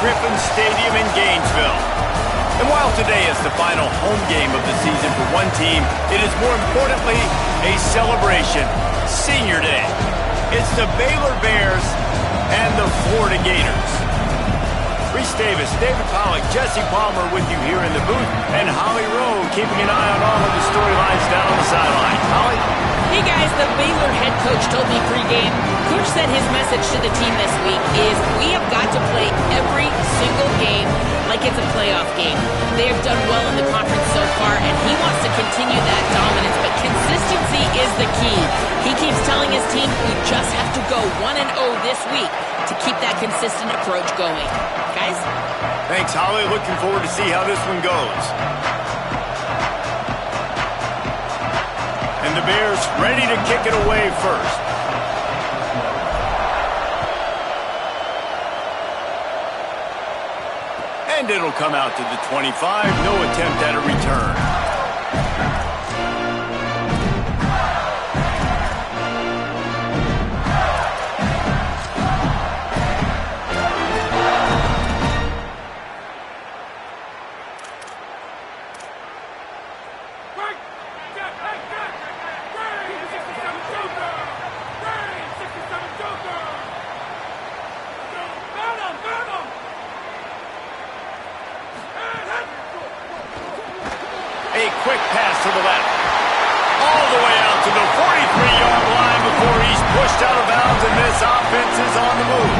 Griffin Stadium in Gainesville. And while today is the final home game of the season for one team, it is more importantly a celebration, Senior Day. It's the Baylor Bears and the Florida Gators. Reese Davis, David Pollack, Jesse Palmer with you here in the booth, and Holly Rowe keeping an eye on all of the storylines down on the sideline. Holly? Hey guys, the Baylor head coach told me pregame. Coach said his message to the team this week is we have got to play every single game like it's a playoff game. They have done well in the conference so far, and he wants to continue that dominance, but consistency is the key. He keeps telling his team we just have to go 1-0 this week to keep that consistent approach going. Guys? Thanks, Holly. Looking forward to see how this one goes. And the Bears ready to kick it away first. And it'll come out to the 25. No attempt at a return. A quick pass to the left. All the way out to the 43-yard line before he's pushed out of bounds, and this offense is on the move.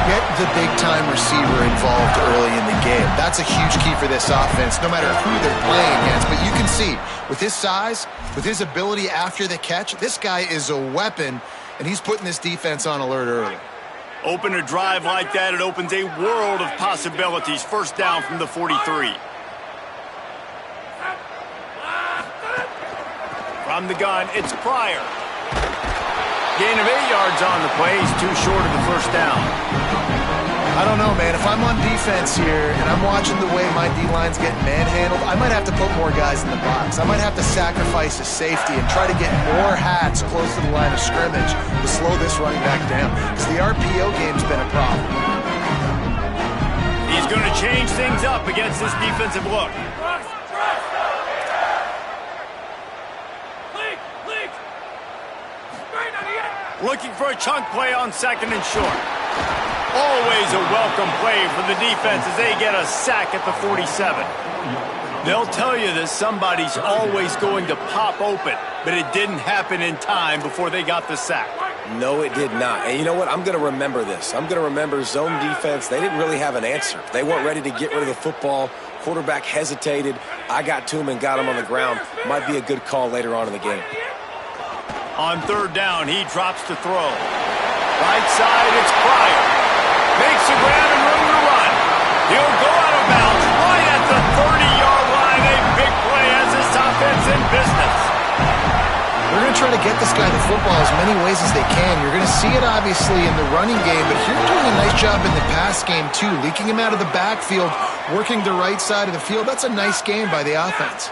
Get the big-time receiver involved early in the game. That's a huge key for this offense, no matter who they're playing against. But you can see, with his size, with his ability after the catch, this guy is a weapon, and he's putting this defense on alert early. Open a drive like that, it opens a world of possibilities. First down from the 43. From the gun, it's Pryor. Gain of 8 yards on the play. He's too short of the first down. I don't know, man. If I'm on defense here and I'm watching the way my D-line's getting manhandled, I might have to put more guys in the box. I might have to sacrifice a safety and try to get more hats close to the line of scrimmage to slow this running back down. Because the RPO game's been a problem. He's going to change things up against this defensive look. Looking for a chunk play on second and short. Always a welcome play for the defense as they get a sack at the 47. They'll tell you that somebody's always going to pop open, but it didn't happen in time before they got the sack. No, it did not. And you know what? I'm going to remember this. I'm going to remember zone defense. They didn't really have an answer. They weren't ready to get rid of the football. Quarterback hesitated. I got to him and got him on the ground. Might be a good call later on in the game. On third down, he drops to throw. Right side, it's Pryor. Makes a grab and room to run. He'll go out of bounds right at the 30-yard line. A big play as this offense in business. They're going to try to get this guy the football as many ways as they can. You're going to see it, obviously, in the running game, but you're doing a nice job in the pass game, too. Leaking him out of the backfield, working the right side of the field. That's a nice game by the offense.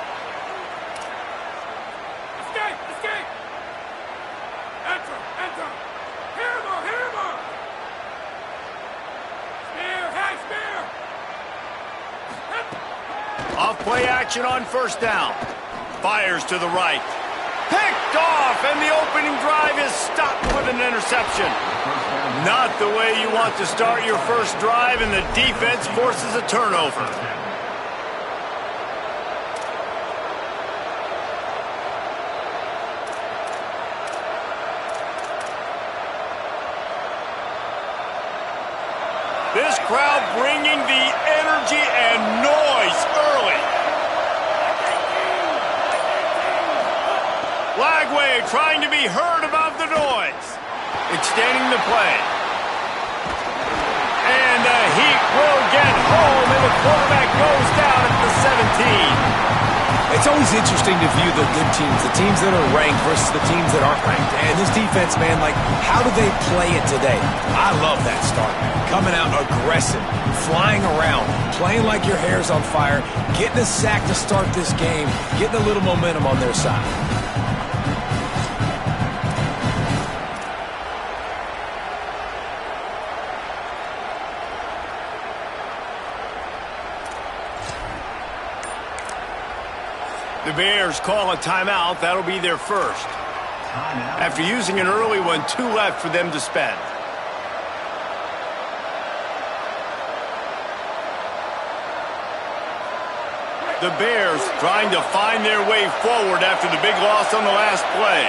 Play action on first down. Fires to the right. Picked off, and the opening drive is stopped with an interception. Not the way you want to start your first drive, and the defense forces a turnover. This crowd bringing the energy and noise early. Lagway trying to be heard above the noise. Extending the play. And the Heat will get home, and the quarterback goes down at the 17. It's always interesting to view the good teams, the teams that are ranked versus the teams that aren't ranked. And this defense, man, like, how do they play it today? I love that start. Coming out aggressive, flying around, playing like your hair's on fire, getting a sack to start this game, getting a little momentum on their side. The Bears call a timeout. That'll be their first. After using an early one, 2 left for them to spend. The Bears trying to find their way forward after the big loss on the last play.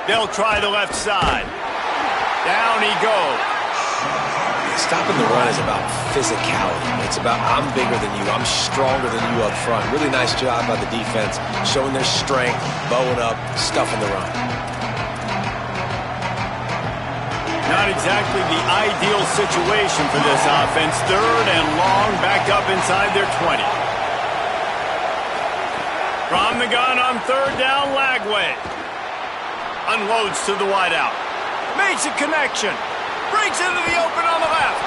They'll try the left side. Down he goes. Stopping the run is about physicality. It's about I'm bigger than you. I'm stronger than you up front. Really nice job by the defense, showing their strength, bowing up, stuffing the run. Not exactly the ideal situation for this offense. 3rd and long, back up inside their 20. From the gun on 3rd down, Lagway. Unloads to the wideout. Makes a connection. Breaks into the open on the left.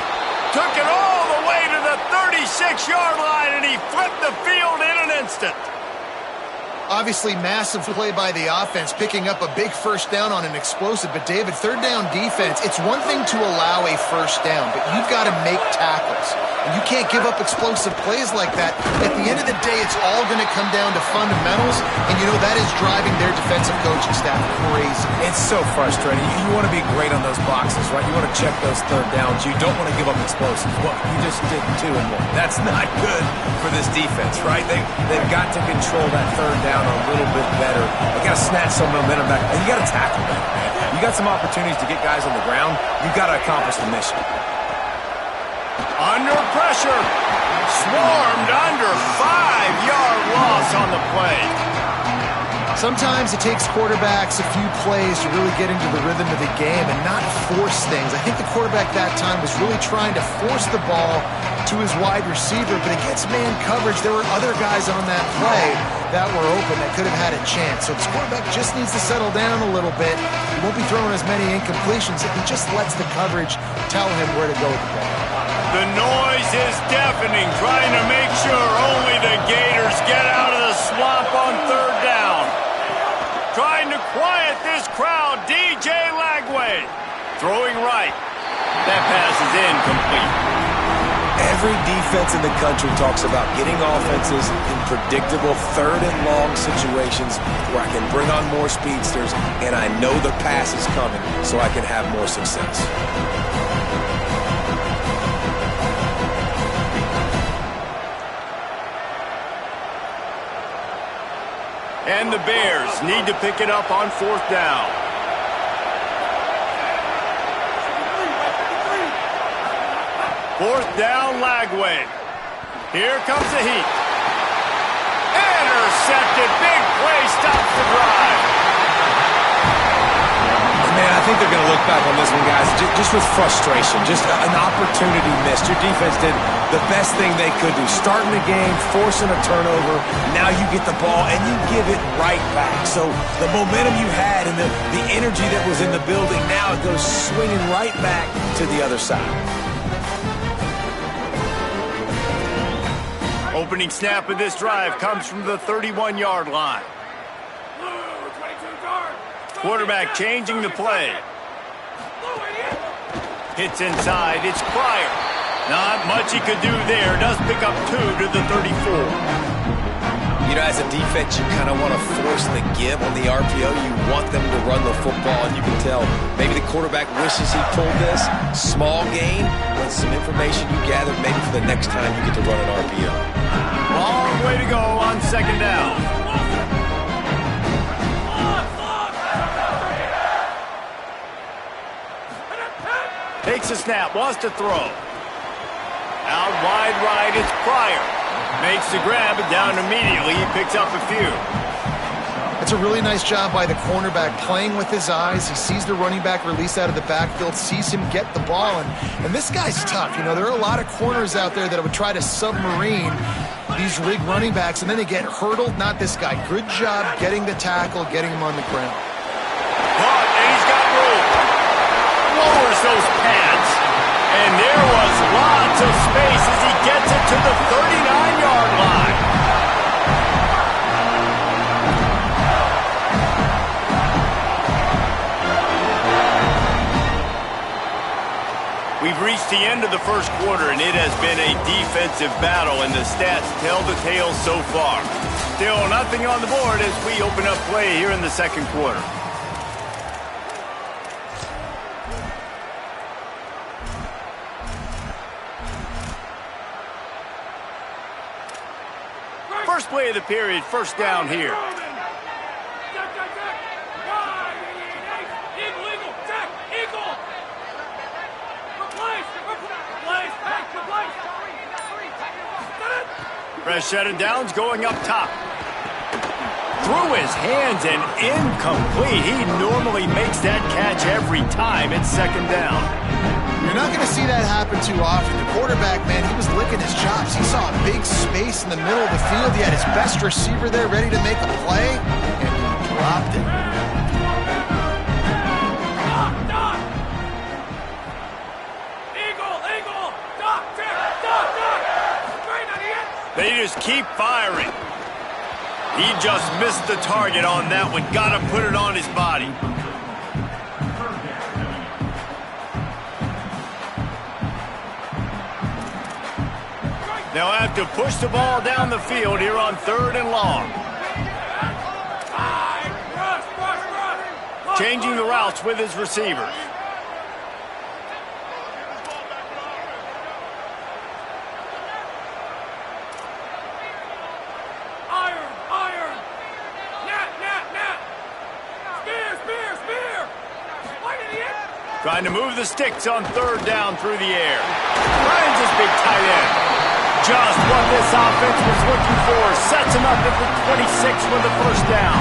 Took it all the way to the 36-yard line, and he flipped the field in an instant. Obviously, massive play by the offense, picking up a big first down on an explosive. But, David, 3rd down defense, it's one thing to allow a first down, but you've got to make tackles. And you can't give up explosive plays like that. At the end of the day, it's all going to come down to fundamentals, and, you know, that is driving their defensive coaching staff crazy. It's so frustrating. You want to be great on those boxes, right? You want to check those 3rd downs. You don't want to give up explosives. Well, you just did 2 and 1. That's not good for this defense, right? They've got to control that 3rd down a little bit better. They got to snatch some momentum back, and you got to tackle better, man. You got some opportunities to get guys on the ground. You got to accomplish the mission. Under pressure. Swarmed under. 5-yard loss on the play. Sometimes it takes quarterbacks a few plays to really get into the rhythm of the game and not force things. I think the quarterback that time was really trying to force the ball to his wide receiver, but against man coverage, there were other guys on that play that were open that could have had a chance. So this quarterback just needs to settle down a little bit. He won't be throwing as many incompletions if he just lets the coverage tell him where to go with the ball. The noise is deafening, trying to make sure only the Gators get out of the swamp on 3rd down. Trying to quiet this crowd, DJ Lagway. Throwing right. That pass is incomplete. Every defense in the country talks about getting offenses in predictable 3rd and long situations where I can bring on more speedsters and I know the pass is coming so I can have more success. And the Bears need to pick it up on 4th down. Fourth down, Lagway. Here comes the heat. Intercepted. Big play stops the drive. Man, I think they're going to look back on this one, guys, just with frustration, just an opportunity missed. Your defense did the best thing they could do, starting the game, forcing a turnover. Now you get the ball, and you give it right back. So the momentum you had and the energy that was in the building, now it goes swinging right back to the other side. Opening snap of this drive comes from the 31-yard line. Quarterback changing the play. Hits inside. It's Pryor. Not much he could do there. Does pick up 2 to the 34. You know, as a defense, you kind of want to force the give on the RPO. You want them to run the football, and you can tell maybe the quarterback wishes he pulled this. Small gain, with some information you gathered maybe for the next time you get to run an RPO. Long way to go on 2nd down. Takes a snap, wants to throw. Out wide right, it's Pryor. Makes the grab, and down immediately. He picks up a few. It's a really nice job by the cornerback playing with his eyes. He sees the running back release out of the backfield, sees him get the ball, and this guy's tough. You know, there are a lot of corners out there that would try to submarine these rig running backs, and then they get hurdled. Not this guy. Good job getting the tackle, getting him on the ground. Caught, and he's got room. Lowers those pads, and there was lots of space as he gets it to the 39-yard line. reached the end of the first quarter, and it has been a defensive battle, and the stats tell the tale so far. Still nothing on the board as we open up play here in the second quarter. First play of the period, first down here. Fresh set of downs going up top. Through his hands and incomplete. He normally makes that catch every time. It's second down. You're not going to see that happen too often. The quarterback, man, he was licking his chops. He saw a big space in the middle of the field. He had his best receiver there ready to make a play, and he dropped it. They just keep firing. He just missed the target on that one. Got to put it on his body. They'll have to push the ball down the field here on 3rd and long. Changing the routes with his receivers. Trying to move the sticks on 3rd down through the air. Finds his big tight end. Just what this offense was looking for. Sets him up at the 26 with the first down.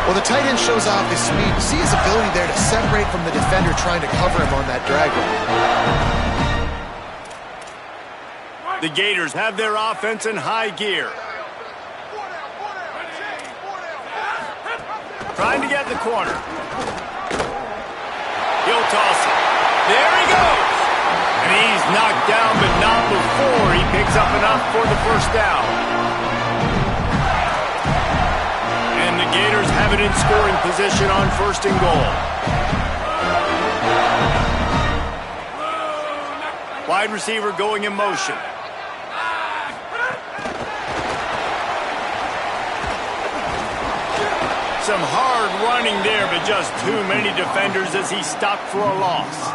Well, the tight end shows off his speed. You see his ability there to separate from the defender trying to cover him on that drag route. The Gators have their offense in high gear. Trying to get in the corner. He'll toss it. There he goes. And he's knocked down, but not before he picks up enough for the first down. And the Gators have it in scoring position on 1st and goal. Wide receiver going in motion. Some hard running there, but just too many defenders as he stopped for a loss.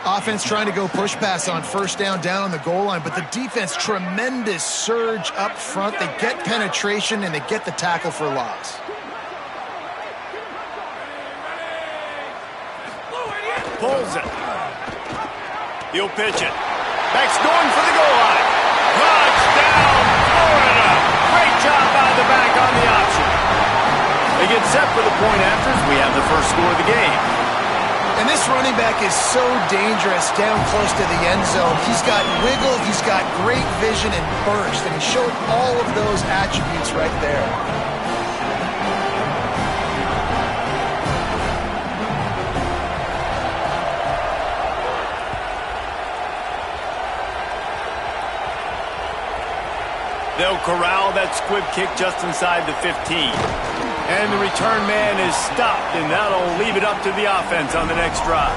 Offense trying to go push pass on 1st down on the goal line, but the defense, tremendous surge up front. They get penetration, and they get the tackle for loss. Pulls it. He'll pitch it. Back's going for the goal line. Touchdown, Florida. Great job by the back on the option. They get set for the point afters. We have the first score of the game. And this running back is so dangerous down close to the end zone. He's got wiggle, he's got great vision and burst, and he showed all of those attributes right there. They'll corral that squib kick just inside the 15. And the return man is stopped, and that'll leave it up to the offense on the next drive.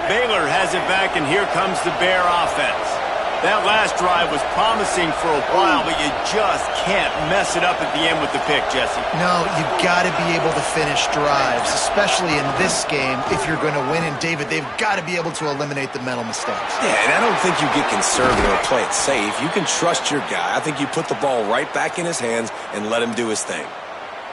Baylor has it back, and here comes the Bear offense. That last drive was promising for a while, but you just can't mess it up at the end with the pick, Jesse. No, you've got to be able to finish drives, especially in this game if you're going to win. And, David, they've got to be able to eliminate the mental mistakes. Yeah, and I don't think you get conservative or play it safe. You can trust your guy. I think you put the ball right back in his hands and let him do his thing.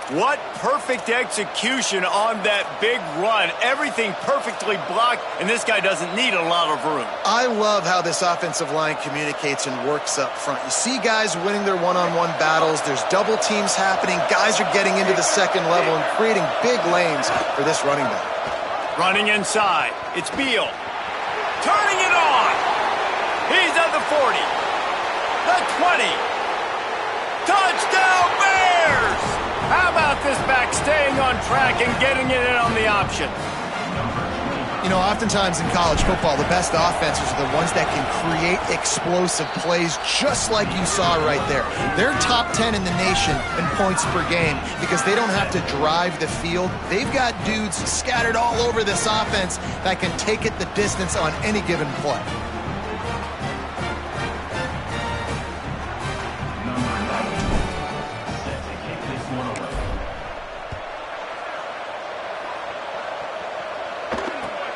What perfect execution on that big run. Everything perfectly blocked, and this guy doesn't need a lot of room. I love how this offensive line communicates and works up front. You see guys winning their one-on-one battles. There's double teams happening. Guys are getting into the second level and creating big lanes for this running back. Running inside. It's Beal. Turning it on. He's at the 40. The 20. Touchdown, Bears! How about this back staying on track and getting it in on the option? You know, oftentimes in college football, the best offenses are the ones that can create explosive plays just like you saw right there. They're top 10 in the nation in points per game because they don't have to drive the field. They've got dudes scattered all over this offense that can take it the distance on any given play.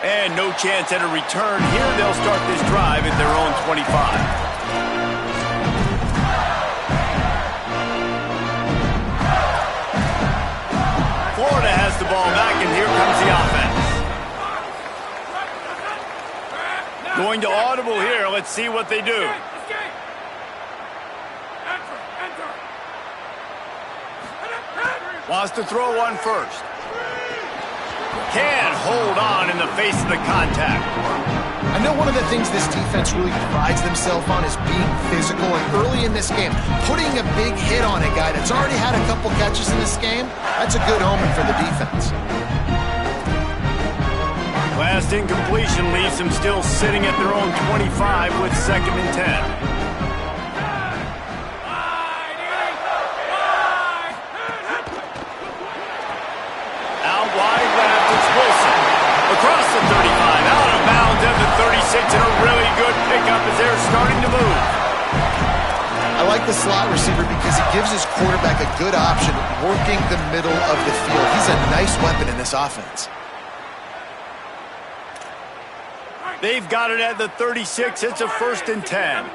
And no chance at a return here. They'll start this drive at their own 25. Florida has the ball back, and here comes the offense. Going to audible here. Let's see what they do. Wants to throw one first. Can hold on in the face of the contact. I know one of the things this defense really prides themselves on is being physical, and early in this game, putting a big hit on a guy that's already had a couple catches in this game, that's a good omen for the defense. Last incompletion leaves them still sitting at their own 25 with 2nd and 10. Across the 35, out of bounds at the 36, and a really good pickup as they're starting to move. I like the slot receiver because he gives his quarterback a good option working the middle of the field. He's a nice weapon in this offense. They've got it at the 36. It's a 1st and 10.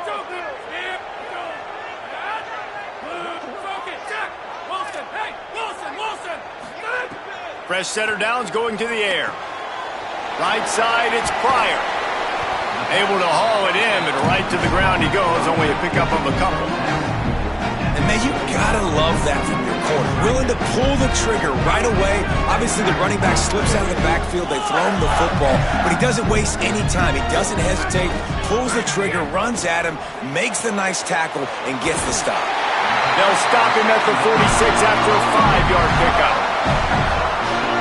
Fresh center downs going to the air. Right side, it's Pryor. Able to haul it in, but right to the ground he goes. Only a pickup of a couple. And, man, you gotta love that from your corner. Willing to pull the trigger right away. Obviously, the running back slips out of the backfield. They throw him the football, but he doesn't waste any time. He doesn't hesitate, pulls the trigger, runs at him, makes the nice tackle, and gets the stop. They'll stop him at the 46 after a 5-yard pickup.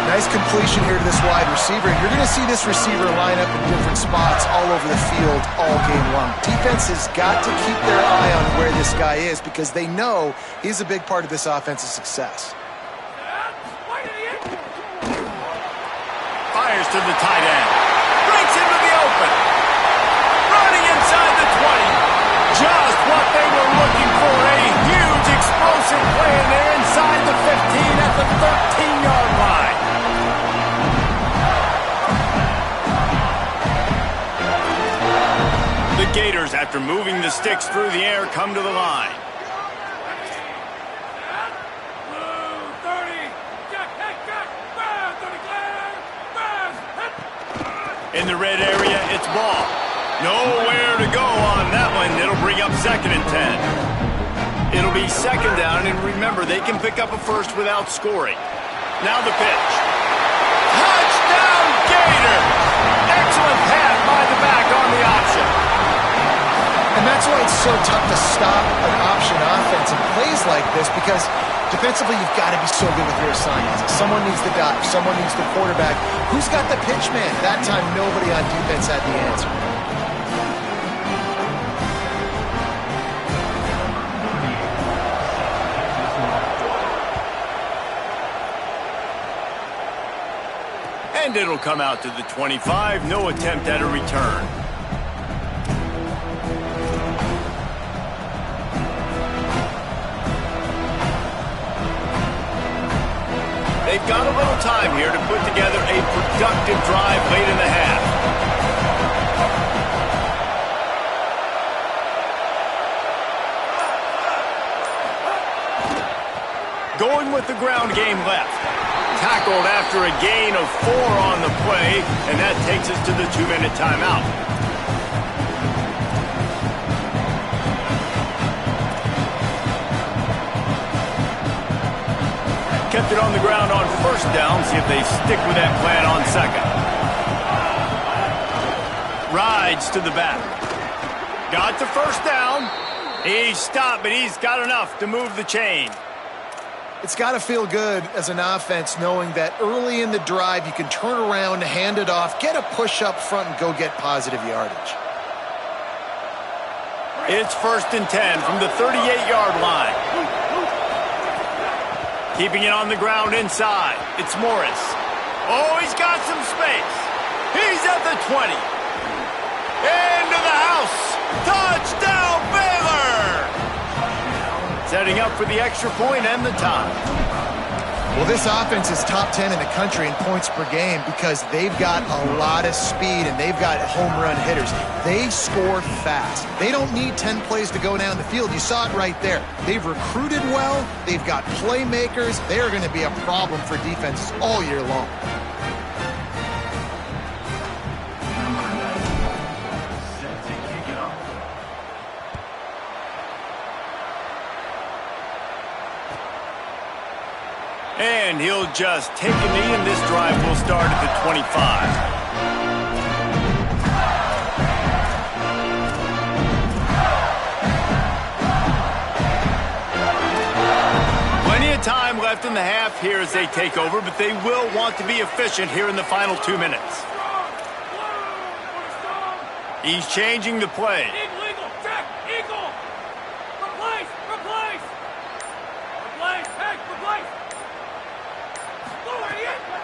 Nice completion here to this wide receiver. You're going to see this receiver line up in different spots all over the field all game long. Defense has got to keep their eye on where this guy is because they know he's a big part of this offense's success. Fires to the tight end. Breaks into the open. Running inside the 20. Just what they were looking for. A huge explosive play, and they're inside the 15 at the 13-yard line. The Gators, after moving the sticks through the air, come to the line. In the red area, it's ball. Nowhere to go on that one. It'll bring up 2nd and 10. It'll be 2nd down, and remember, they can pick up a first without scoring. Now the pitch. Touchdown, Gators! Excellent pass by the back on the option. And that's why it's so tough to stop an option offense in plays like this because defensively you've got to be so good with your assignments. Someone needs the dive. Someone needs the quarterback. Who's got the pitch man? That time nobody on defense had the answer. And it'll come out to the 25. No attempt at a return. They've got a little time here to put together a productive drive late in the half. Going with the ground game left. Tackled after a gain of 4 on the play, and that takes us to the 2-minute timeout. Kept it on the ground on 1st down. See if they stick with that plan on 2nd. Rides to the back. Got the 1st down. He's stopped, but he's got enough to move the chain. It's got to feel good as an offense knowing that early in the drive you can turn around, hand it off, get a push up front, and go get positive yardage. It's 1st and 10 from the 38-yard line. Keeping it on the ground inside. It's Morris. Oh, he's got some space. He's at the 20. Into the house. Touchdown, Baylor! Setting up for the extra point and the tie. Well, this offense is top 10 in the country in points per game because they've got a lot of speed and they've got home run hitters. They score fast. They don't need 10 plays to go down the field. You saw it right there. They've recruited well. They've got playmakers. They are going to be a problem for defenses all year long. And he'll just take a knee, and this drive will start at the 25. Plenty of time left in the half here as they take over, but they will want to be efficient here in the final 2 minutes. He's changing the play.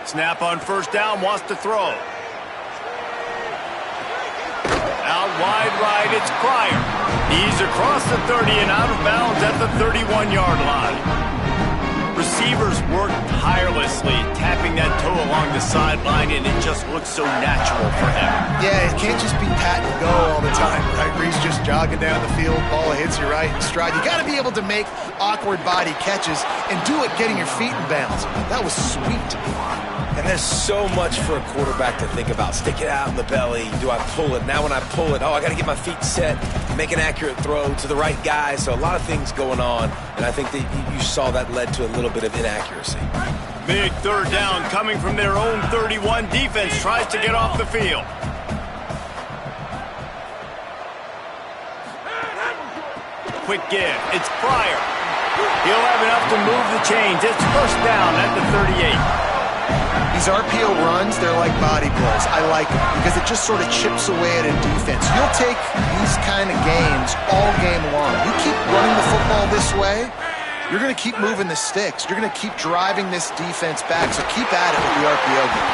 Snap on 1st down, wants to throw. Out wide right, it's Pryor. He's across the 30 and out of bounds at the 31-yard line. Receivers work tirelessly, tapping that toe along the sideline, and it just looks so natural for him. Yeah, it can't just be pat and go all the time, right? Where he's just jogging down the field, ball hits you right in stride. You got to be able to make awkward body catches and do it getting your feet in bounds. That was sweet. And there's so much for a quarterback to think about. Stick it out in the belly. Do I pull it? Now when I pull it, oh, I got to get my feet set, make an accurate throw to the right guy. So a lot of things going on, and I think that you saw that led to a little bit of inaccuracy. Big 3rd down coming from their own 31. Defense tries to get off the field. Quick give. It's Pryor. He'll have enough to move the chains. It's 1st down at the 38. These RPO runs, they're like body blows. I like them because it just sort of chips away at a defense. You'll take these kind of games all game long. You keep running the football this way, you're going to keep moving the sticks. You're going to keep driving this defense back, so keep at it with the RPO game.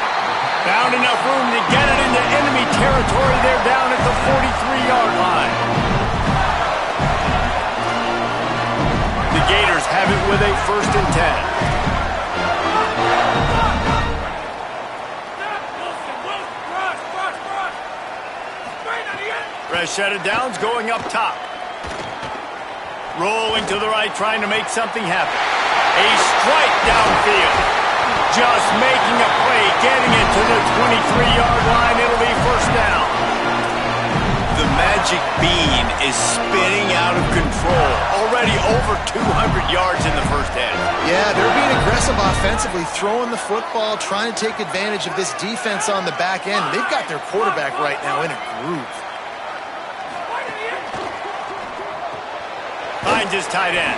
Found enough room to get it into enemy territory. They're down at the 43-yard line. The Gators have it with a 1st and 10. Fresh set of downs going up top. Rolling to the right, trying to make something happen. A strike downfield. Just making a play, getting it to the 23-yard line. It'll be 1st down. The magic bean is spinning out of control. Already over 200 yards in the 1st half. Yeah, they're being aggressive offensively, throwing the football, trying to take advantage of this defense on the back end. They've got their quarterback right now in a groove. Finds his tight end.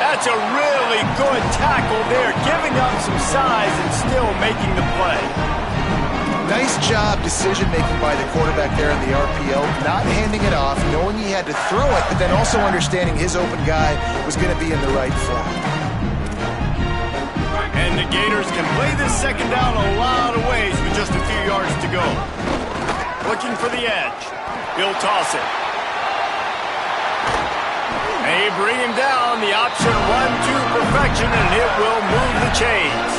That's a really good tackle there, giving up some size and still making the play. Nice job decision-making by the quarterback there in the RPO, not handing it off, knowing he had to throw it, but then also understanding his open guy was going to be in the right flat. And the Gators can play this 2nd down a lot of ways with just a few yards to go. Looking for the edge. He'll toss it. They bring him down. The option run to perfection, and it will move the chains.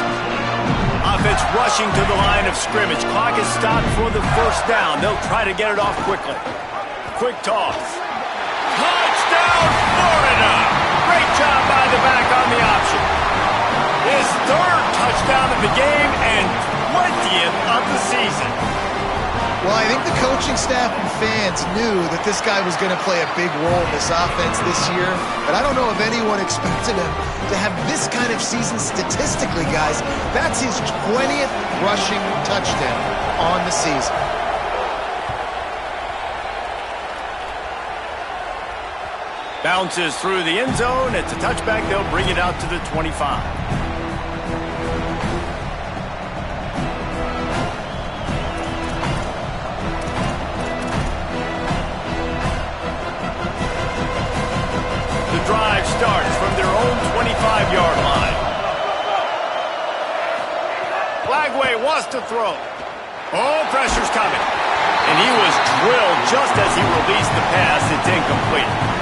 Offense rushing to the line of scrimmage. Clock is stopped for the 1st down. They'll try to get it off quickly. Quick toss. Touchdown, Florida! Great job by the back on the option. His 3rd touchdown of the game and 20th of the season. Well, I think the coaching staff and fans knew that this guy was going to play a big role in this offense this year, but I don't know if anyone expected him to have this kind of season statistically, guys. That's his 20th rushing touchdown on the season. Bounces through the end zone. It's a touchback. They'll bring it out to the 25. The drive starts from their own 25-yard line. Flagway wants to throw. Oh, pressure's coming. And he was drilled just as he released the pass. It's incomplete.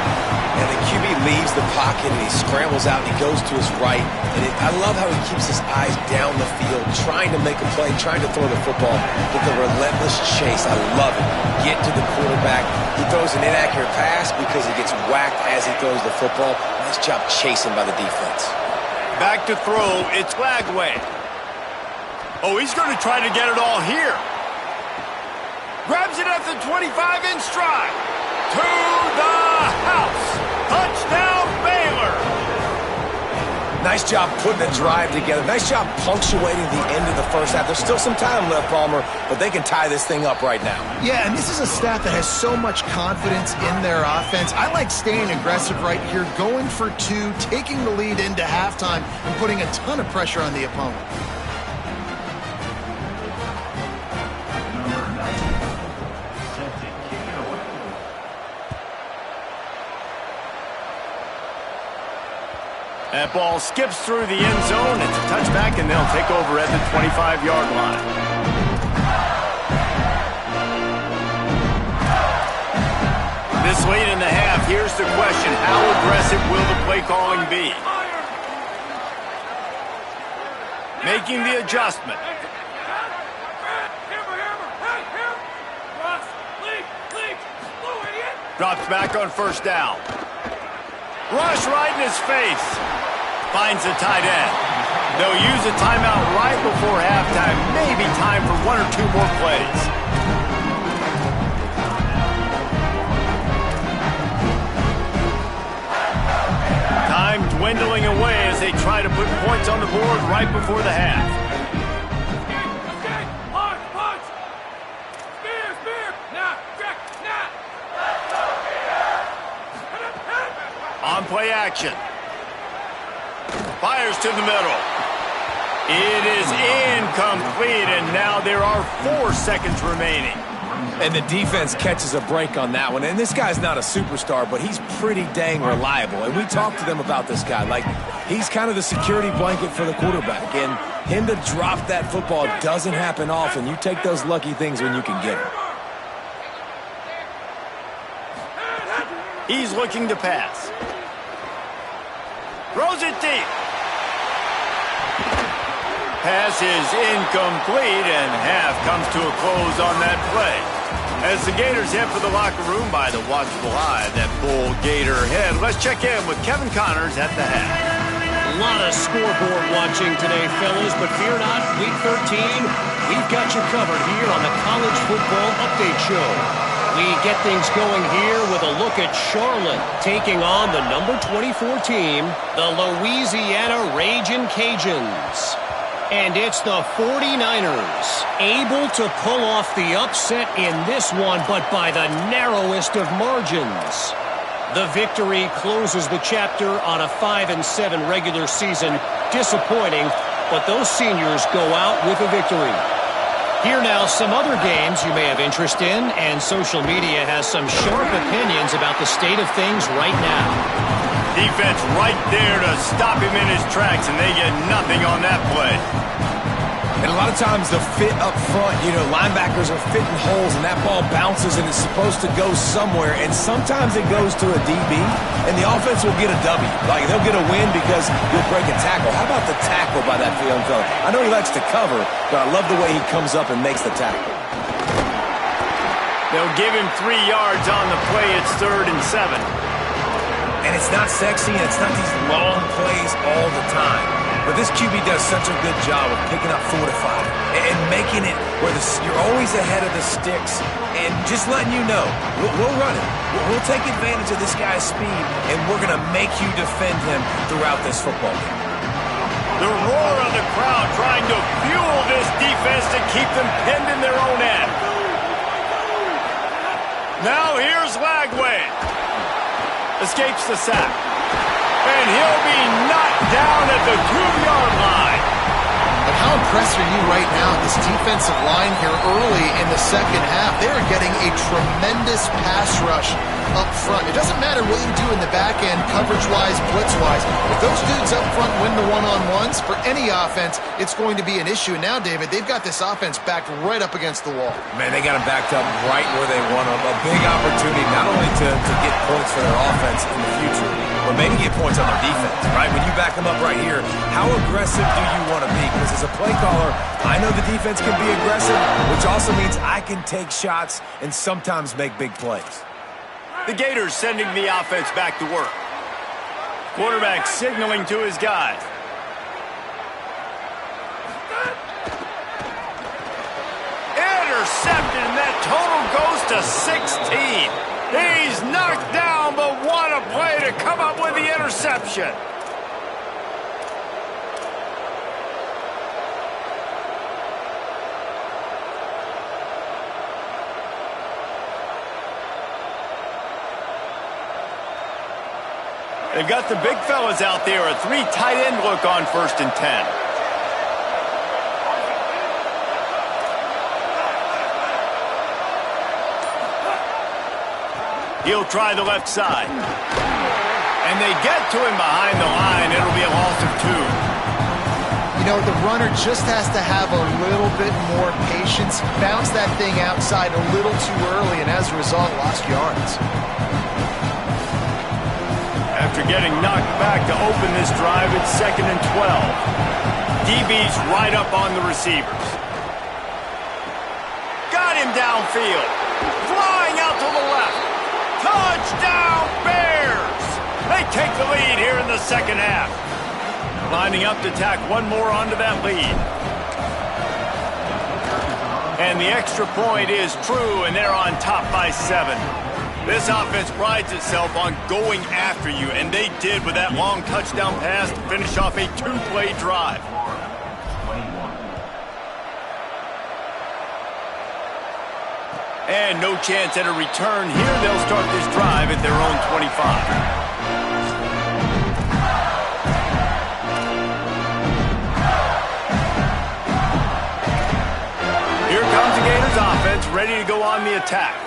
And the QB leaves the pocket and he scrambles out and he goes to his right. And I love how he keeps his eyes down the field, trying to make a play, trying to throw the football with the relentless chase. I love it. Get to the quarterback. He throws an inaccurate pass because he gets whacked as he throws the football. Nice job chasing by the defense. Back to throw. It's Flagway. Oh, he's going to try to get it all here. Grabs it at the 25 in stride. To the house. Touchdown, Baylor. Nice job putting the drive together. Nice job punctuating the end of the first half. There's still some time left, Palmer, but they can tie this thing up right now. Yeah, and this is a staff that has so much confidence in their offense. I like staying aggressive right here, going for two, taking the lead into halftime, and putting a ton of pressure on the opponent. That ball skips through the end zone. It's a touchback, and they'll take over at the 25-yard line. This late in the half, here's the question. How aggressive will the play calling be? Making the adjustment. Drops back on first down. Rush right in his face. Finds the tight end. They'll use a timeout right before halftime. Maybe time for one or two more plays. Time dwindling away as they try to put points on the board right before the half. On play action. Fires to the middle. It is incomplete, and now there are 4 seconds remaining. And the defense catches a break on that one. And this guy's not a superstar, but he's pretty dang reliable. And we talked to them about this guy. Like, he's kind of the security blanket for the quarterback. And him to drop that football doesn't happen often. You take those lucky things when you can get it. He's looking to pass. Throws it deep. Pass is incomplete, and half comes to a close on that play. As the Gators head for the locker room by the watchful eye, that bull Gator head. Let's check in with Kevin Connors at the half. A lot of scoreboard watching today, fellas, but fear not, Week 13, we've got you covered here on the College Football Update Show. We get things going here with a look at Charlotte taking on the number 24 team, the Louisiana Ragin' Cajuns. And it's the 49ers able to pull off the upset in this one, but by the narrowest of margins. The victory closes the chapter on a 5-7 regular season. Disappointing, but those seniors go out with a victory. Here now, some other games you may have interest in, and social media has some sharp opinions about the state of things right now. Defense right there to stop him in his tracks, and they get nothing on that play. And a lot of times the fit up front, linebackers are fitting holes, and that ball bounces, and it's supposed to go somewhere, and sometimes it goes to a DB, and the offense will get a W. Like, they'll get a win because you'll break a tackle. How about the tackle by that young fella? I know he likes to cover, but I love the way he comes up and makes the tackle. They'll give him 3 yards on the play. It's 3rd and 7. And it's not sexy, and it's not these long plays all the time. But this QB does such a good job of picking up 4 to 5 and making it where you're always ahead of the sticks and just letting you know, we'll run it. We'll take advantage of this guy's speed, and we're going to make you defend him throughout this football game. The roar of the crowd trying to fuel this defense to keep them pinned in their own end. Now here's Lagway. Escapes the sack. And he'll be knocked down at the 2-yard line. But how impressed are you right now at this defensive line here early in the second half? They are getting a tremendous pass rush up front. It doesn't matter what you do in the back end, coverage-wise, blitz-wise. If those dudes up front win the one-on-ones, for any offense, it's going to be an issue. And now, David, they've got this offense backed right up against the wall. Man, they got them backed up right where they want them. A big opportunity not only to get points for their offense in the future, but maybe get points on their defense, right? When you back them up right here, how aggressive do you want to be? Because as a play caller, I know the defense can be aggressive, which also means I can take shots and sometimes make big plays. The Gators sending the offense back to work. Quarterback signaling to his guys. Intercepted, and that total goes to 16. He's knocked down, but what a play to come up with the interception. They've got the big fellas out there, a 3 tight end look on 1st and 10. He'll try the left side. And they get to him behind the line. It'll be a loss of 2. You know, the runner just has to have a little bit more patience, bounce that thing outside a little too early, and as a result, lost yards. After getting knocked back to open this drive, it's 2nd and 12. DB's right up on the receivers. Got him downfield. Flying out to the left. Touchdown, Bears! They take the lead here in the second half. Lining up to tack one more onto that lead. And the extra point is true, and they're on top by 7. This offense prides itself on going after you, and they did with that long touchdown pass to finish off a 2-play drive. And no chance at a return here. They'll start this drive at their own 25. Here comes the Gators offense, ready to go on the attack.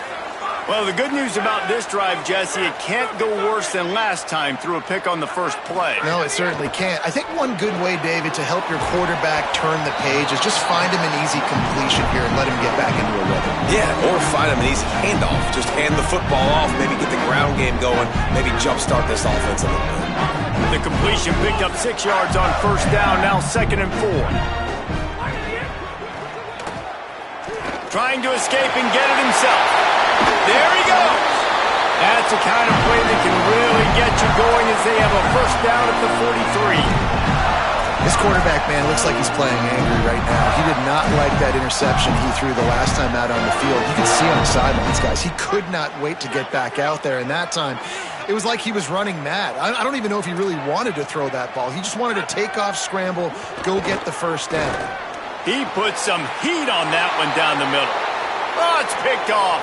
Well, the good news about this drive, Jesse, it can't go worse than last time through a pick on the first play. No, it certainly can't. I think one good way, David, to help your quarterback turn the page is just find him an easy completion here and let him get back into a rhythm. Yeah, or find him an easy handoff. Just hand the football off, maybe get the ground game going, maybe jumpstart this offense a little bit. The completion picked up 6 yards on 1st down, now 2nd and 4. Trying to escape and get it himself. There he goes. That's the kind of play that can really get you going as they have a 1st down at the 43. This quarterback, man, looks like he's playing angry right now. He did not like that interception he threw the last time out on the field. You can see on the sidelines, guys. He could not wait to get back out there, and that time it was like he was running mad. I don't even know if he really wanted to throw that ball. He just wanted to take off, scramble, go get the 1st down. He put some heat on that one down the middle. Oh, it's picked off.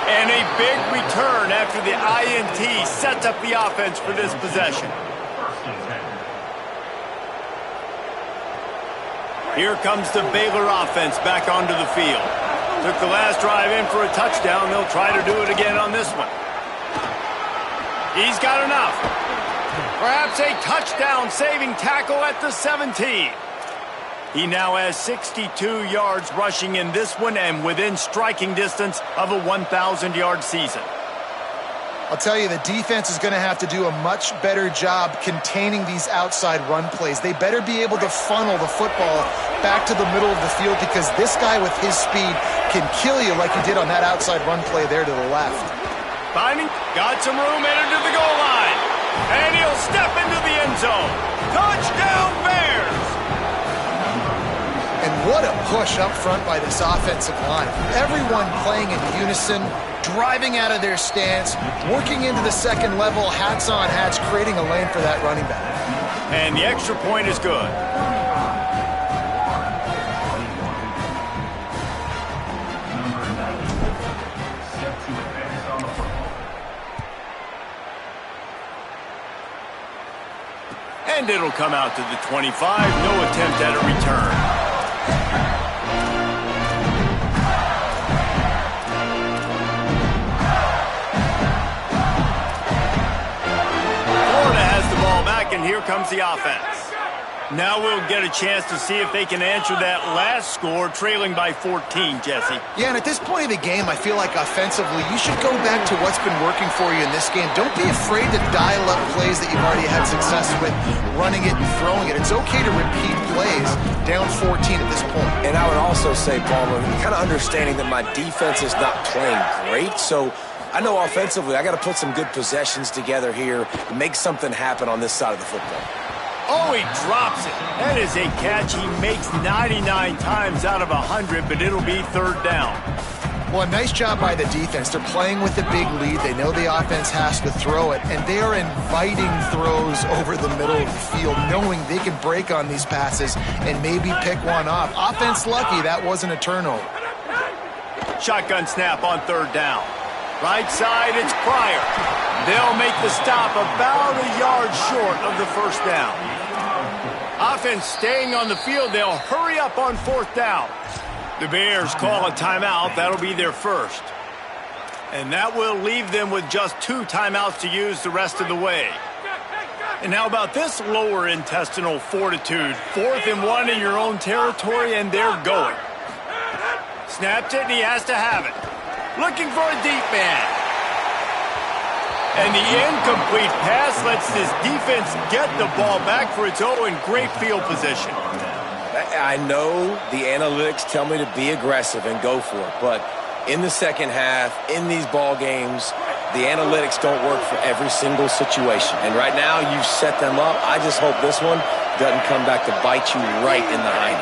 And a big return after the INT sets up the offense for this possession. Here comes the Baylor offense back onto the field. Took the last drive in for a touchdown. They'll try to do it again on this one. He's got enough. Perhaps a touchdown-saving tackle at the 17. He now has 62 yards rushing in this one and within striking distance of a 1,000-yard season. I'll tell you, the defense is going to have to do a much better job containing these outside run plays. They better be able to funnel the football back to the middle of the field because this guy with his speed can kill you like he did on that outside run play there to the left. Finding, got some room headed to the goal line. And he'll step into the end zone. Touchdown, Bears! And what a push up front by this offensive line. Everyone playing in unison, driving out of their stance, working into the second level, hats on hats, creating a lane for that running back. And the extra point is good. And it'll come out to the 25. No attempt at a return. Florida has the ball back, and here comes the offense. Now we'll get a chance to see if they can answer that last score, trailing by 14, Jesse. Yeah, and at this point of the game, I feel like offensively, you should go back to what's been working for you in this game. Don't be afraid to dial up plays that you've already had success with, running it and throwing it. It's okay to repeat plays down 14 at this point. And I would also say, Palmer, kind of understanding that my defense is not playing great, so I know offensively I got to put some good possessions together here and make something happen on this side of the football. Oh, he drops it. That is a catch he makes 99 times out of 100, but it'll be third down. Well, a nice job by the defense. They're playing with a big lead. They know the offense has to throw it, and they are inviting throws over the middle of the field, knowing they can break on these passes and maybe pick one off. Offense lucky, that wasn't a turnover. Shotgun snap on third down. Right side, it's Pryor. They'll make the stop about a yard short of the first down. Offense staying on the field. They'll hurry up on fourth down. The Bears call a timeout. That'll be their first. And that will leave them with just 2 timeouts to use the rest of the way. And how about this lower intestinal fortitude? 4th and 1 in your own territory, and they're going. Snapped it, and he has to have it. Looking for a deep man. And the incomplete pass lets this defense get the ball back for its own great field position. I know the analytics tell me to be aggressive and go for it, but in the second half, in these ball games, the analytics don't work for every single situation. And right now, you've set them up. I just hope this one doesn't come back to bite you right in the hind.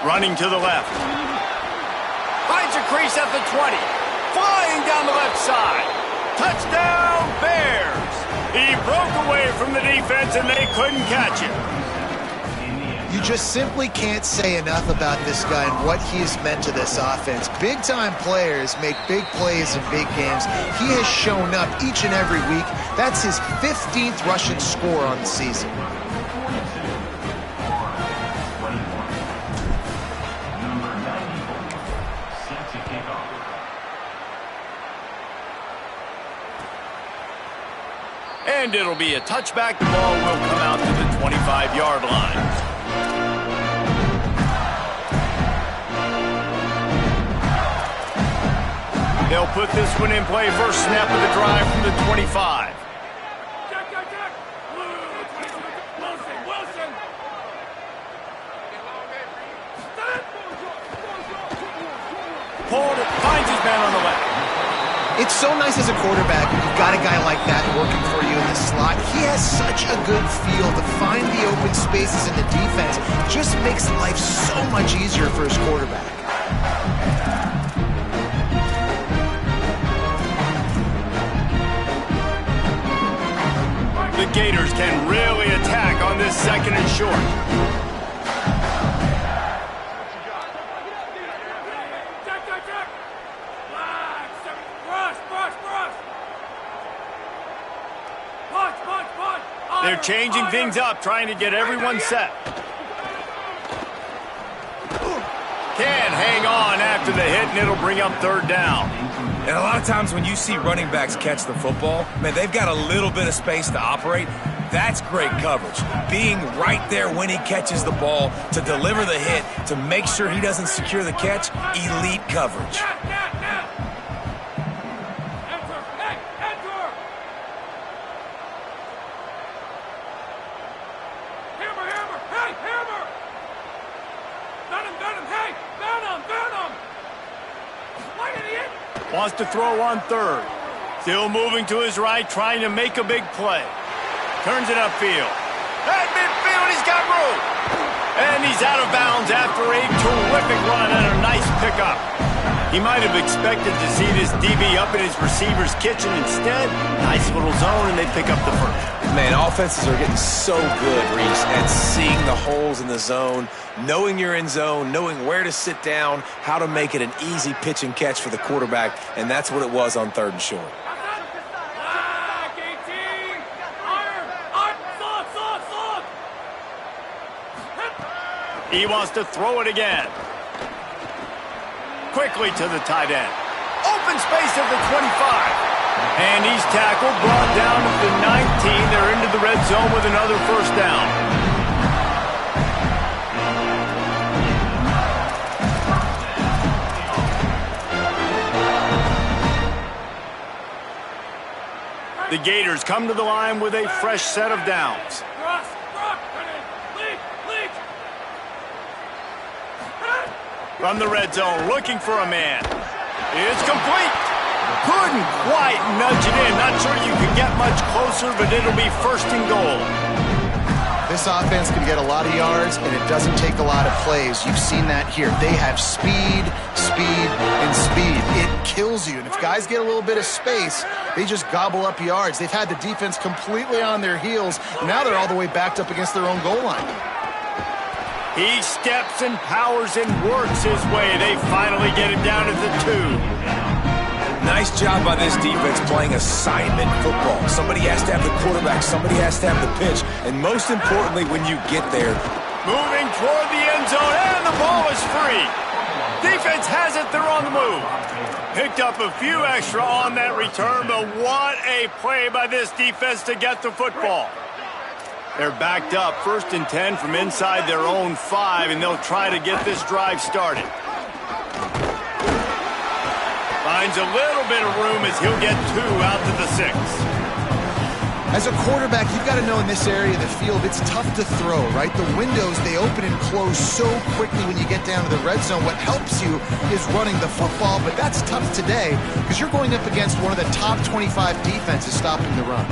Running to the left. Finds a crease at the 20. Flying down the left side. Touchdown, Bears. He broke away from the defense, and they couldn't catch him. You just simply can't say enough about this guy and what he has meant to this offense. Big-time players make big plays in big games. He has shown up each and every week. That's his 15th rushing score on the season. And it'll be a touchback. The ball will come out to the 25-yard line. They'll put this one in play. First snap of the drive from the 25. Pulled it, finds his man on the left. It's so nice as a quarterback when you've got a guy like that working for you in the slot. He has such a good feel to find the open spaces in the defense. Just makes life so much easier for his quarterback. The Gators can really attack on this second and short. They're changing things up, trying to get everyone set. Can hang on after the hit, and it'll bring up third down. And a lot of times when you see running backs catch the football, man, they've got a little bit of space to operate. That's great coverage. Being right there when he catches the ball to deliver the hit, to make sure he doesn't secure the catch, elite coverage. Wants to throw on third. Still moving to his right, trying to make a big play. Turns it upfield. At midfield, he's got room. And he's out of bounds after a terrific run and a nice pickup. He might have expected to see this DB up in his receiver's kitchen. Instead, nice little zone, and they pick up the first. Man, offenses are getting so good, Reese, at seeing the holes in the zone, knowing you're in zone, knowing where to sit down, how to make it an easy pitch and catch for the quarterback, and that's what it was on third and short. He wants to throw it again. Quickly to the tight end. Open space at the 25. And he's tackled, brought down to the 19. They're into the red zone with another first down. The Gators come to the line with a fresh set of downs. From the red zone, looking for a man. It's complete. Couldn't quite nudge it in. Not sure you can get much closer, but it'll be first and goal. This offense can get a lot of yards, and it doesn't take a lot of plays. You've seen that here. They have speed, and speed. It kills you. And if guys get a little bit of space, they just gobble up yards. They've had the defense completely on their heels, and now they're all the way backed up against their own goal line. He steps and powers and works his way. They finally get it down to the 2. Nice job by this defense playing assignment football. Somebody has to have the quarterback. Somebody has to have the pitch. And most importantly, when you get there, moving toward the end zone, and the ball is free. Defense has it. They're on the move. Picked up a few extra on that return, but what a play by this defense to get the football. They're backed up, 1st and 10 from inside their own 5, and they'll try to get this drive started. Finds a little bit of room as he'll get 2 out to the 6. As a quarterback, you've got to know in this area of the field, it's tough to throw, right? The windows, they open and close so quickly when you get down to the red zone. What helps you is running the football, but that's tough today because you're going up against one of the top 25 defenses stopping the run.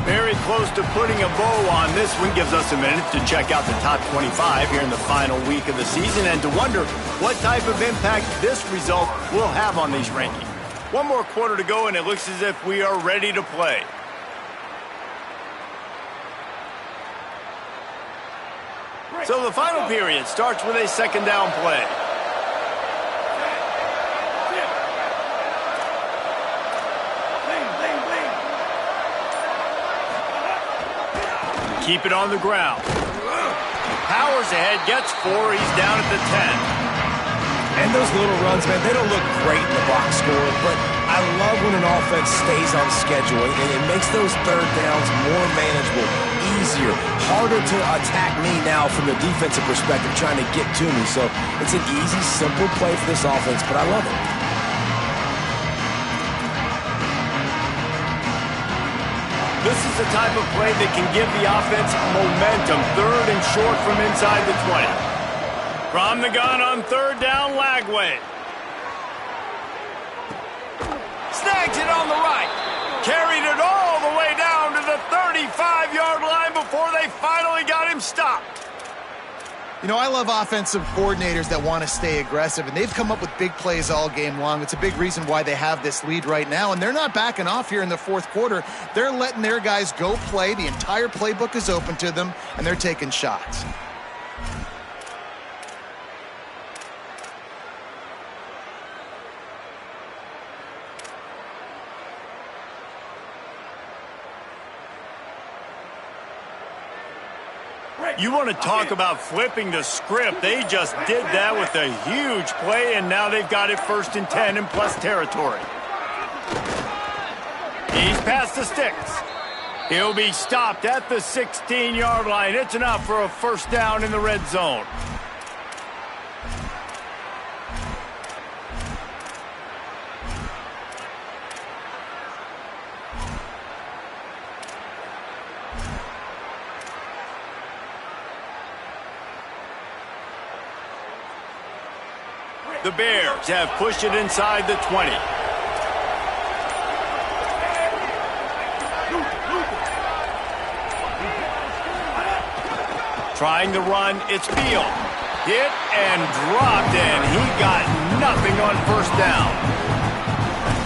Very close to putting a bow on this one. Gives us a minute to check out the top 25 here in the final week of the season and to wonder what type of impact this result will have on these rankings. One more quarter to go, and it looks as if we are ready to play. So the final period starts with a 2nd down play. Keep it on the ground. Powers ahead, gets 4. He's down at the 10. and those little runs, man, they don't look great in the box score, but I love when an offense stays on schedule, and it makes those 3rd downs more manageable, easier, harder to attack me now from the defensive perspective, trying to get to me. So it's an easy, simple play for this offense, but I love it. This is the type of play that can give the offense momentum. 3rd and short from inside the 20. From the gun on 3rd down, Lagway. Snags it on the right. Carried it all the way down to the 35-yard line before they finally got him stopped. You know, I love offensive coordinators that want to stay aggressive, and they've come up with big plays all game long. It's a big reason why they have this lead right now, and they're not backing off here in the 4th quarter. They're letting their guys go play. The entire playbook is open to them, and they're taking shots. You want to talk about flipping the script. They just did that with a huge play, and now they've got it 1st and 10 in plus territory. He's past the sticks. He'll be stopped at the 16-yard line. It's enough for a 1st down in the red zone. The Bears have pushed it inside the 20. Trying to run, it's Field. Hit and dropped, and he got nothing on 1st down.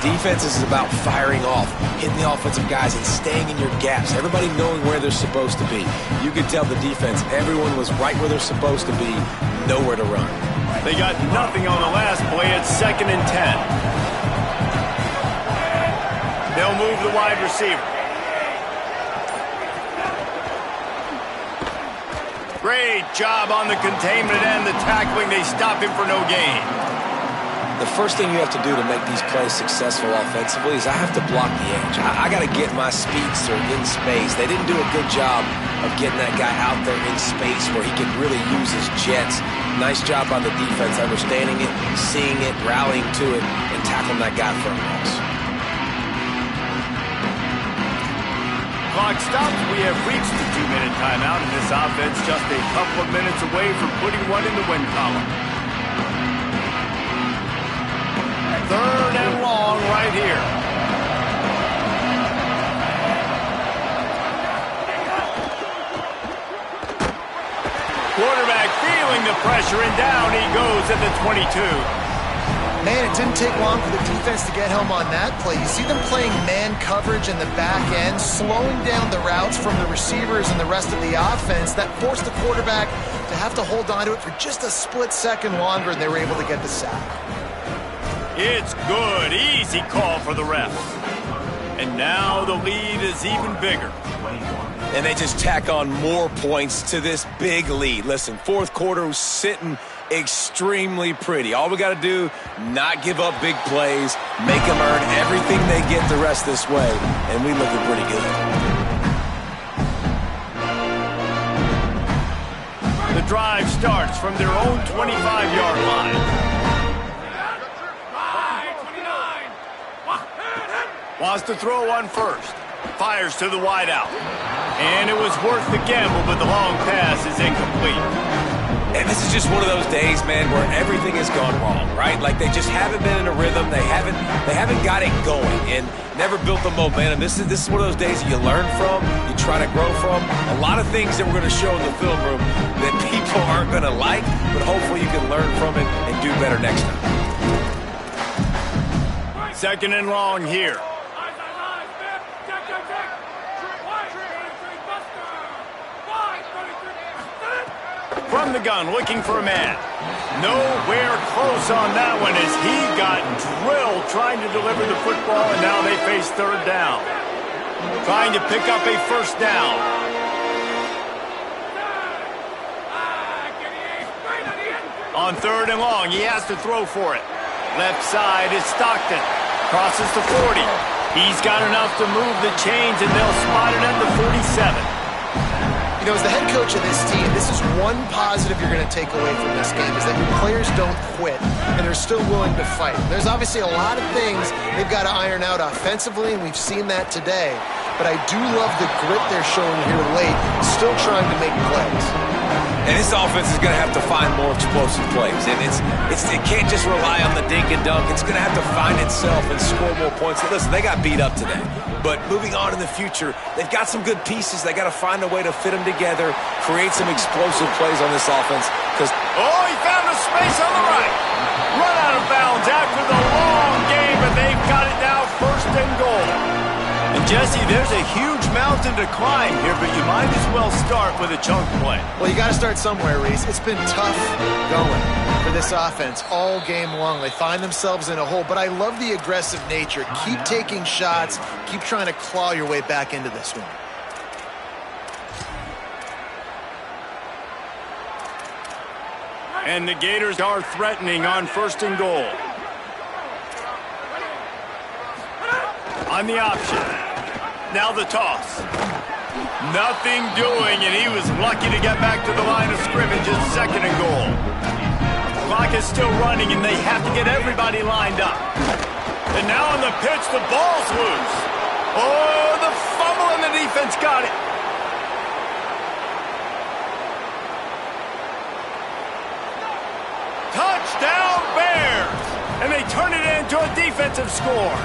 Defense is about firing off, hitting the offensive guys, and staying in your gaps. Everybody knowing where they're supposed to be. You could tell the defense, everyone was right where they're supposed to be, nowhere to run. They got nothing on the last play. It's 2nd and 10. They'll move the wide receiver. Great job on the containment and the tackling. They stop him for no gain. The first thing you have to do to make these plays successful offensively is I have to block the edge. I got to get my speedster in space. They didn't do a good job of getting that guy out there in space where he could really use his jets. Nice job on the defense, understanding it, seeing it, rallying to it, and tackling that guy for a loss. Clock stops. We have reached the 2-minute timeout, and this offense just a couple of minutes away from putting one in the win column. 3rd and long right here. Quarterback feeling the pressure, and down he goes at the 22. Man, it didn't take long for the defense to get home on that play. You see them playing man coverage in the back end, slowing down the routes from the receivers and the rest of the offense. That forced the quarterback to have to hold on to it for just a split second longer, and they were able to get the sack. It's good. Easy call for the refs. And now the lead is even bigger. And they just tack on more points to this big lead. Listen, 4th quarter was sitting extremely pretty. All we got to do, not give up big plays, make them earn everything they get the rest this way, and we looking pretty good. The drive starts from their own 25-yard line. Wants to throw on first. Fires to the wideout. And it was worth the gamble, but the long pass is incomplete. And this is just one of those days, man, where everything has gone wrong, right? Like they just haven't been in a rhythm. They haven't got it going and never built the momentum. This is one of those days that you learn from, you try to grow from. A lot of things that we're going to show in the film room that people aren't going to like, but hopefully you can learn from it and do better next time. 2nd and long here. From the gun, looking for a man. Nowhere close on that one as he got drilled trying to deliver the football, and now they face 3rd down. Trying to pick up a 1st down. On 3rd and long, he has to throw for it. Left side is Stockton. Crosses the 40. He's got enough to move the chains, and they'll spot it at the 47. You know, as the head coach of this team, this is one positive you're going to take away from this game, is that your players don't quit, and they're still willing to fight. There's obviously a lot of things they've got to iron out offensively, and we've seen that today. But I do love the grit they're showing here late, still trying to make plays. And this offense is going to have to find more explosive plays. And it can't just rely on the dink and dunk. It's going to have to find itself and score more points. And listen, they got beat up today. But moving on in the future, they've got some good pieces. They got to find a way to fit them together, create some explosive plays on this offense. Oh, he found a space on the right. Run out of bounds after the long game, but they've got it now 1st and goal. And Jesse, there's a huge mountain to climb here, but you might as well start with a chunk play. Well, you got to start somewhere, Reese. It's been tough going for this offense all game long. They find themselves in a hole, but I love the aggressive nature. Keep taking shots. Keep trying to claw your way back into this one. And the Gators are threatening on 1st and goal. On the option. Now the toss. Nothing doing, and he was lucky to get back to the line of scrimmage at 2nd and goal. Clock is still running, and they have to get everybody lined up. And now on the pitch, the ball's loose. Oh, the fumble, and the defense got it. Touchdown, Bears! And they turn it into a defensive score.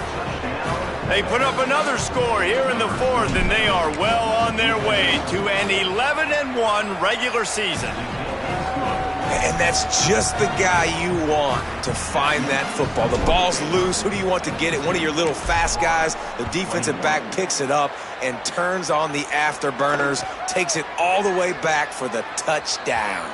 They put up another score here in the 4th, and they are well on their way to an 11-1 regular season. And that's just the guy you want to find that football. The ball's loose. Who do you want to get it? One of your little fast guys. The defensive back picks it up and turns on the afterburners, takes it all the way back for the touchdown.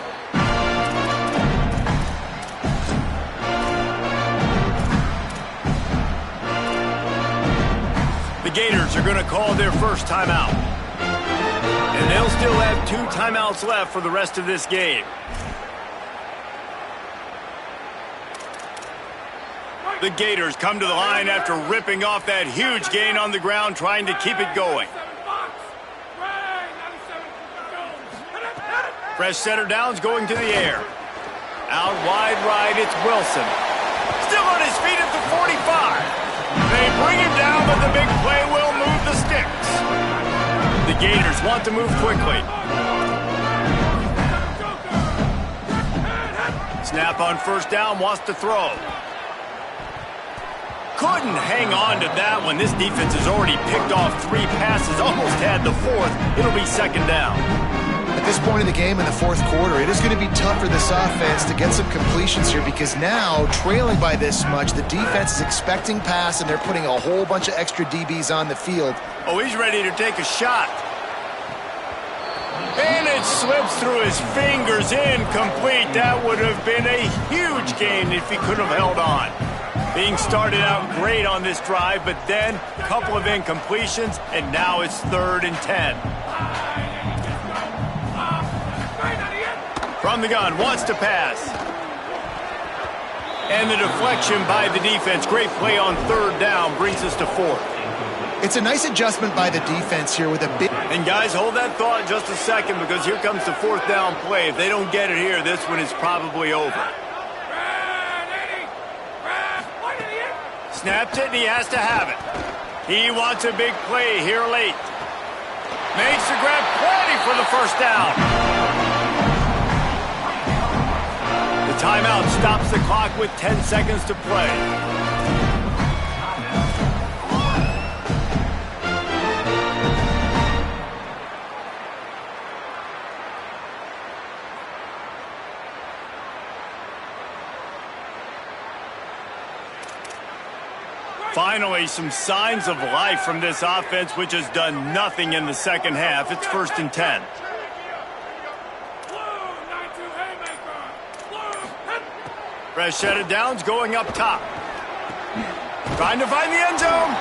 The Gators are going to call their first timeout. And they'll still have 2 timeouts left for the rest of this game. The Gators come to the line after ripping off that huge gain on the ground, trying to keep it going. Fresh center downs going to the air. Out wide right, it's Wilson. Still on his feet at the 45. They bring him down, but the big play will move the sticks. The Gators want to move quickly. Snap on first down, wants to throw. Couldn't hang on to that one. This defense has already picked off 3 passes, almost had the 4th. It'll be second down. At this point in the game in the 4th quarter, it is going to be tough for this offense to get some completions here because now, trailing by this much, the defense is expecting pass and they're putting a whole bunch of extra DBs on the field. Oh, he's ready to take a shot. And it slips through his fingers, incomplete. That would have been a huge gain if he could have held on. Being started out great on this drive, but then a couple of incompletions, and now it's 3rd and 10. From the gun, wants to pass. And the deflection by the defense. Great play on 3rd down brings us to 4th. It's a nice adjustment by the defense here with a big... And guys, hold that thought just a second because here comes the 4th down play. If they don't get it here, this one is probably over. Snaps it, and he has to have it. He wants a big play here late. Makes the grab, plenty for the first down. The timeout stops the clock with 10 seconds to play. Finally, some signs of life from this offense, which has done nothing in the second half. It's 1st and 10. Fresh set of downs going up top. Trying to find the end zone.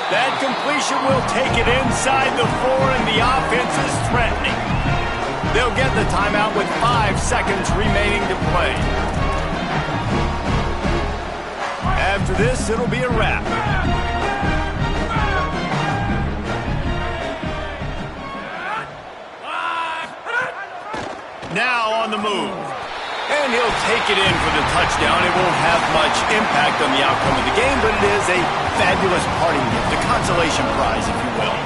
That completion will take it inside the 4, and the offense is threatening. They'll get the timeout with 5 seconds remaining to play. After this, it'll be a wrap. Now on the move. And he'll take it in for the touchdown. It won't have much impact on the outcome of the game, but it is a fabulous parting gift, a consolation prize, if you will.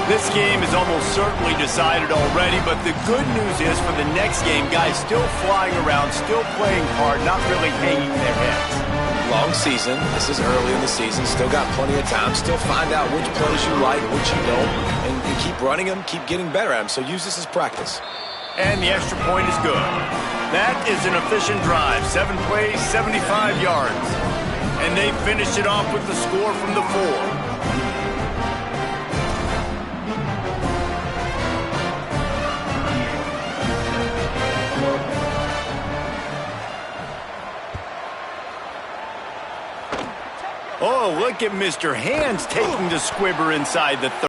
This game is almost certainly decided already, but the good news is for the next game, guys still flying around, still playing hard, not really hanging their heads. Long season. This is early in the season. Still got plenty of time. Still find out which plays you like, which you don't, and keep running them, keep getting better at them. So use this as practice. And the extra point is good. That is an efficient drive. 7 plays, 75 yards. And they finished it off with the score from the 4. Oh, look at Mr. Hands taking the squibber inside the 30.